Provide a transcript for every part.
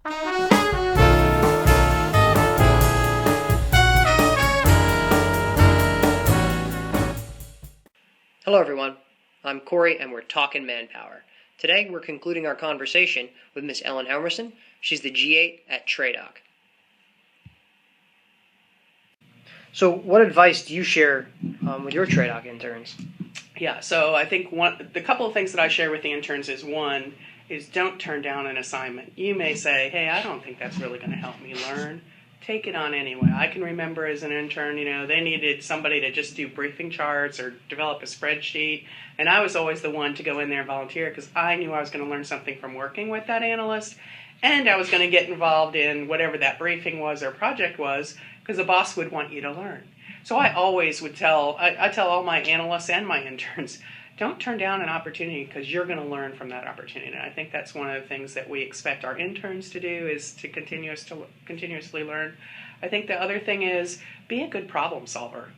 Hello everyone, I'm Corey and we're talking Manpower. Today we're concluding our conversation with Miss Ellen Helmerson. She's the G8 at TraDoc. So what advice do you share with your TraDoc interns? Yeah, so I think the couple of things that I share with the interns is one is don't turn down an assignment. You may say, hey, I don't think that's really going to help me learn. Take it on anyway. I can remember as an intern, they needed somebody to just do briefing charts or develop a spreadsheet. And I was always the one to go in there and volunteer because I knew I was going to learn something from working with that analyst. And I was going to get involved in whatever that briefing was or project was because the boss would want you to learn. So I always would I tell all my analysts and my interns, don't turn down an opportunity because you're going to learn from that opportunity. And I think that's one of the things that we expect our interns to do is to continuously learn. I think the other thing is be a good problem solver.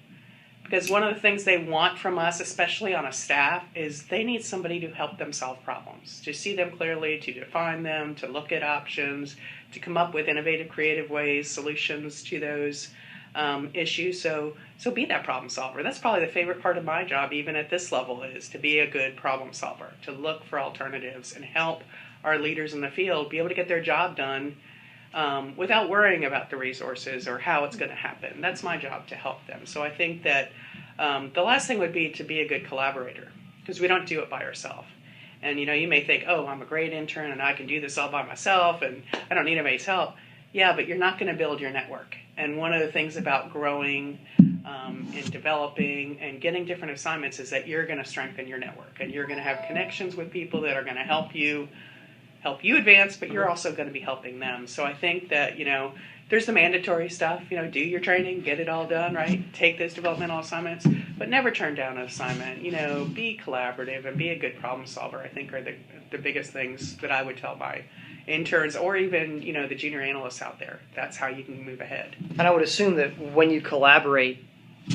Because one of the things they want from us, especially on a staff, is they need somebody to help them solve problems, to see them clearly, to define them, to look at options, to come up with innovative, creative ways, solutions to those issues. So be that problem solver. That's probably the favorite part of my job, even at this level, is to be a good problem solver, to look for alternatives and help our leaders in the field be able to get their job done without worrying about the resources or how it's going to happen. That's my job, to help them. So I think that the last thing would be to be a good collaborator, because we don't do it by ourselves. And you may think, oh, I'm a great intern and I can do this all by myself and I don't need anybody's help. Yeah, but you're not going to build your network. And one of the things about growing and developing and getting different assignments is that you're going to strengthen your network and you're going to have connections with people that are going to help you advance, but you're also going to be helping them. So I think that, there's the mandatory stuff, do your training, get it all done, right? Take those developmental assignments, but never turn down an assignment. Be collaborative and be a good problem solver, I think are the biggest things that I would tell my interns or even, the junior analysts out there. That's how you can move ahead. And I would assume that when you collaborate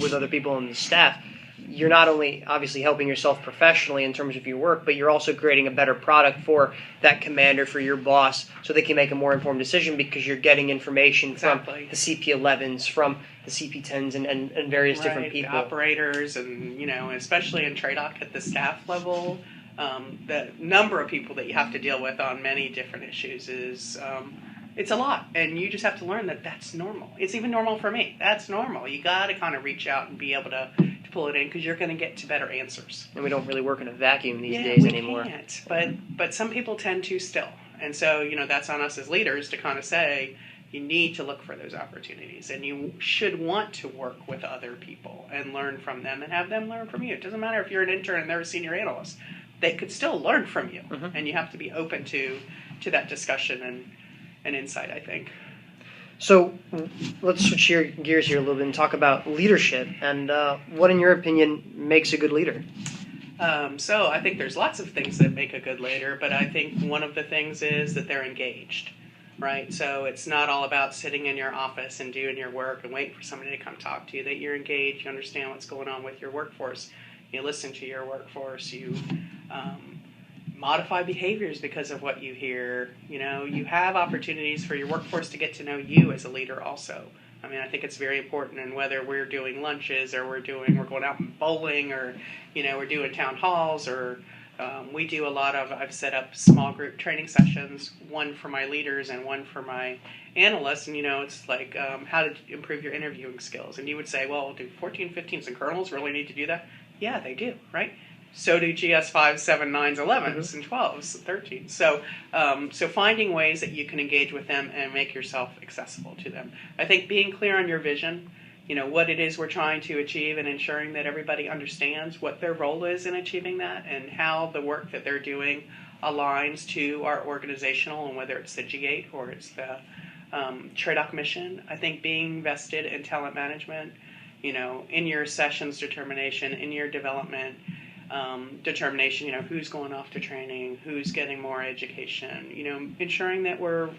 with other people on the staff, you're not only obviously helping yourself professionally in terms of your work, but you're also creating a better product for that commander, for your boss, so they can make a more informed decision because you're getting information from the CP11s, from the CP10s, and various different people. The operators, and especially in TraDoc at the staff level, the number of people that you have to deal with on many different issues is it's a lot, and you just have to learn that that's normal. It's even normal for me. That's normal. You got to kind of reach out and be able to pull it in because you're going to get to better answers. And we don't really work in a vacuum these days anymore. We can't, but some people tend to still. And so, that's on us as leaders to kind of say, you need to look for those opportunities, and you should want to work with other people and learn from them and have them learn from you. It doesn't matter if you're an intern and they're a senior analyst. They could still learn from you, and you have to be open to that discussion and insight, I think. So let's switch gears here a little bit and talk about leadership and what, in your opinion, makes a good leader. So I think there's lots of things that make a good leader, but I think one of the things is that they're engaged, right? So it's not all about sitting in your office and doing your work and waiting for somebody to come talk to you, that you're engaged, you understand what's going on with your workforce, you listen to your workforce, you modify behaviors because of what you hear. You have opportunities for your workforce to get to know you as a leader also. I mean, I think it's very important, and whether we're doing lunches or we're going out and bowling or, we're doing town halls or we do a lot of, I've set up small group training sessions, one for my leaders and one for my analysts, and it's like how to improve your interviewing skills. And you would say, well, do 14, 15s and colonels really need to do that? Yeah, they do, right? So do GS 5s, 7, 9s, 11s, and 12s, 13s. So finding ways that you can engage with them and make yourself accessible to them. I think being clear on your vision, what it is we're trying to achieve, and ensuring that everybody understands what their role is in achieving that and how the work that they're doing aligns to our organizational, and whether it's the G8 or it's the TraDoc mission. I think being vested in talent management, in your sessions determination, in your development, determination, who's going off to training, who's getting more education, ensuring that we're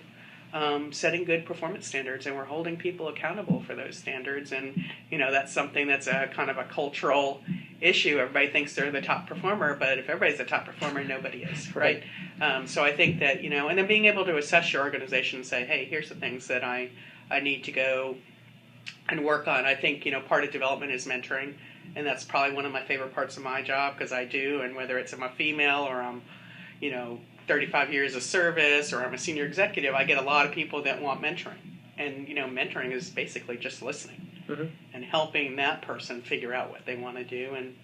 setting good performance standards and we're holding people accountable for those standards. And, that's something that's a kind of a cultural issue. Everybody thinks they're the top performer, but if everybody's the top performer, nobody is, right? So I think that, and then being able to assess your organization and say, hey, here's the things that I need to go and work on. I think, part of development is mentoring, and that's probably one of my favorite parts of my job, because I do, and whether I'm a female or I'm, 35 years of service or I'm a senior executive, I get a lot of people that want mentoring. And, mentoring is basically just listening and helping that person figure out what they want to do and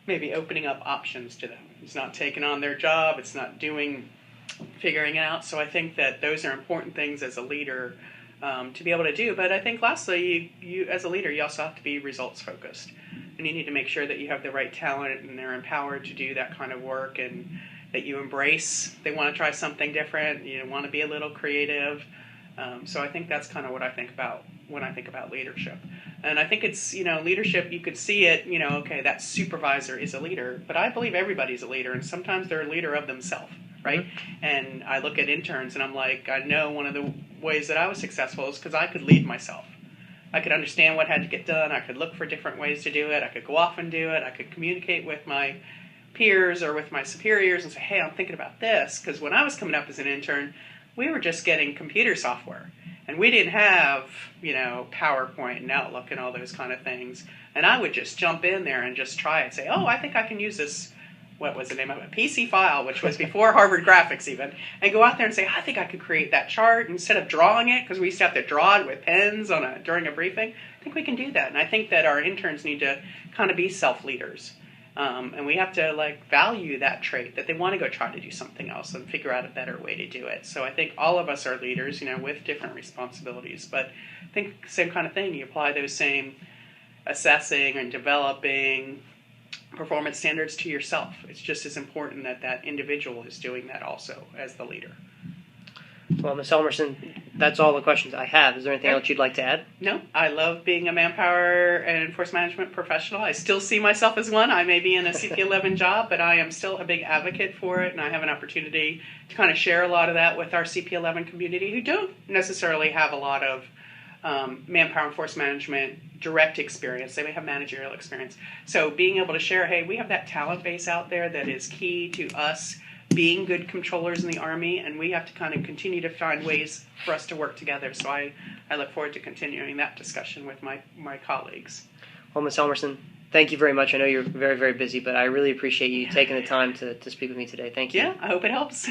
maybe opening up options to them. It's not taking on their job. It's not figuring it out. So I think that those are important things as a leader to be able to do. But I think lastly, you as a leader, you also have to be results focused. And you need to make sure that you have the right talent and they're empowered to do that kind of work, and that you embrace, they want to try something different, you want to be a little creative. So I think that's kind of what I think about when I think about leadership. And I think it's, leadership, you could see it, okay, that supervisor is a leader, but I believe everybody's a leader, and sometimes they're a leader of themselves, right? And I look at interns and I'm like, I know one of the ways that I was successful is because I could lead myself. I could understand what had to get done. I could look for different ways to do it. I could go off and do it. I could communicate with my peers or with my superiors and say, hey, I'm thinking about this. Because when I was coming up as an intern, we were just getting computer software. And we didn't have, PowerPoint and Outlook and all those kind of things. And I would just jump in there and just try it. Say, oh, I think I can use this, what was the name of it? PC file, which was before Harvard Graphics even. And go out there and say, I think I could create that chart instead of drawing it, because we used to have to draw it with pens during a briefing. I think we can do that. And I think that our interns need to kind of be self-leaders. And we have to value that trait, that they want to go try to do something else and figure out a better way to do it. So I think all of us are leaders, with different responsibilities. But I think same kind of thing. You apply those same assessing and developing performance standards to yourself. It's just as important that that individual is doing that also as the leader. Well, Ms. Helmerson, that's all the questions I have. Is there anything else you'd like to add? No, I love being a Manpower and Force Management professional. I still see myself as one. I may be in a CP11 job, but I am still a big advocate for it, and I have an opportunity to kind of share a lot of that with our CP11 community who don't necessarily have a lot of Manpower and Force Management direct experience. They may have managerial experience. So being able to share, hey, we have that talent base out there that is key to us being good controllers in the Army, and we have to kind of continue to find ways for us to work together. So I look forward to continuing that discussion with my colleagues. Well, Ms. Helmerson, thank you very much. I know you're very, very busy, but I really appreciate you taking the time to speak with me today. Thank you. Yeah, I hope it helps.